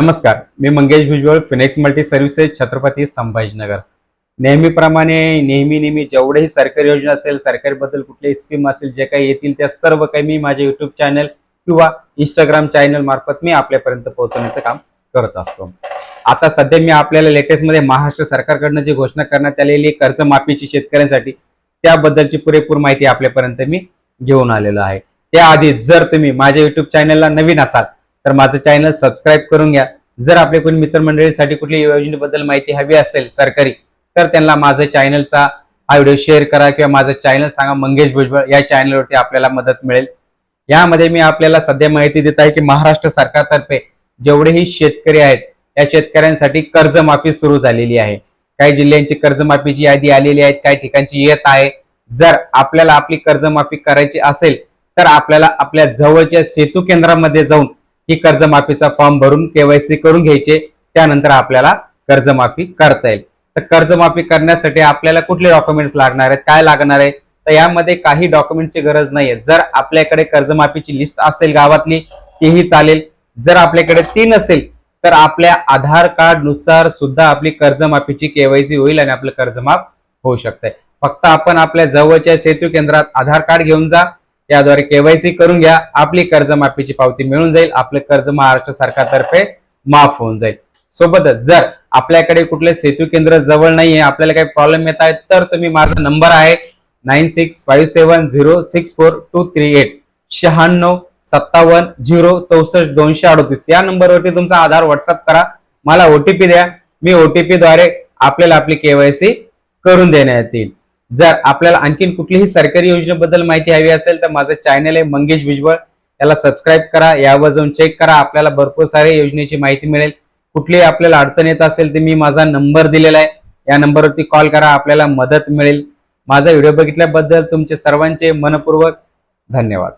नमस्कार, मी Mangesh Bhujbal, Phoenix Multi Services, Chhatrapati Sambhajinagar. नेहमी जेवढेही सरकारी योजना असेल, सरकारबद्दल कुठलेही स्कीम असेल, जे काही येतील त्या सर्व काही मी माझ्या युट्यूब चॅनल किंवा इंस्टाग्राम चॅनल मार्फत मी आपल्यापर्यंत पोहोचवण्याचं काम करत असतो। आता सध्या मी आपल्याला लेटेस्ट मध्ये महाराष्ट्र सरकारकडून जी घोषणा करण्यात आलेली कर्जमाफीची शेतकऱ्यांसाठी त्याबद्दलची पुरेपूर माहिती आपल्यापर्यंत मी घेऊन आलेलो आहे। त्याआधी जर तुम्ही माझ्या युट्यूब चॅनलला नवीन असाल तर माझं चॅनल सबस्क्राईब करून घ्या। जर आपले कोणी मित्रमंडळीसाठी कुठली योजनेबद्दल माहिती हवी असेल सरकारी, तर त्यांना माझं चॅनलचा हा व्हिडिओ शेअर करा किंवा माझं चॅनल सांगा मंगेश भुजबळ, या चॅनलवरती आपल्याला मदत मिळेल। यामध्ये मी आपल्याला सध्या माहिती देत आहे की महाराष्ट्र सरकारतर्फे जेवढेही शेतकरी आहेत या शेतकऱ्यांसाठी कर्जमाफी सुरू झालेली आहे। काही जिल्ह्यांची कर्जमाफीची यादी आलेली आहे, काही ठिकाणची येत आहे। जर आपल्याला आपली कर्जमाफी करायची असेल तर आपल्याला आपल्या जवळच्या सेतू केंद्रामध्ये जाऊन ही कर्जमाफीचा फॉर्म भरून केवायसी करून घ्यायचे, त्यानंतर आपल्याला कर्जमाफी करता येईल। तर कर्जमाफी करण्यासाठी आपल्याला कुठले डॉक्युमेंट्स लागणार आहेत, काय लागणार आहे, तर यामध्ये काही डॉक्युमेंटची गरज नाहीये। जर आपल्याकडे कर्जमाफीची लिस्ट असेल गावातली तीही चालेल, जर आपल्याकडे ती नसेल तर आपल्या आधार कार्ड नुसार सुद्धा आपली कर्जमाफीची केवायसी होईल आणि आपलं कर्जमाफ होऊ शकते। फक्त आपण आपल्या जवळच्या सेतू केंद्रात आधार कार्ड घेऊन जा, त्याद्वारे केवायसी करून घ्या, आपली कर्जमाफीची पावती मिळून जाईल, आपले कर्ज महाराष्ट्र सरकारतर्फे माफ होऊन जाईल। सोबतच जर आपल्याकडे कुठले सेतू केंद्र जवळ नाहीये, आपल्याला काही प्रॉब्लेम येत आहे, तर तुम्ही माझा नंबर आहे 9657064238 9657064238 या नंबरवरती तुमचा आधार व्हॉट्सअप करा, मला ओटीपी द्या, मी ओटीपी द्वारे आपल्याला आपली केवायसी करून देण्यात येईल। जर आपल्याला आणखीन कुठलीही सरकारी योजनेबद्दल माहिती हवी असेल तर माझं चॅनल आहे मंगेश भुजबळ, याला सबस्क्राईब करा, यावर जाऊन चेक करा, आपल्याला भरपूर सारे योजनेची माहिती मिळेल। कुठलीही आपल्याला अडचण येत असेल तर मी माझा नंबर दिलेला आहे, या नंबरवरती कॉल करा, आपल्याला मदत मिळेल। माझा व्हिडिओ बघितल्याबद्दल तुमचे सर्वांचे मनपूर्वक धन्यवाद।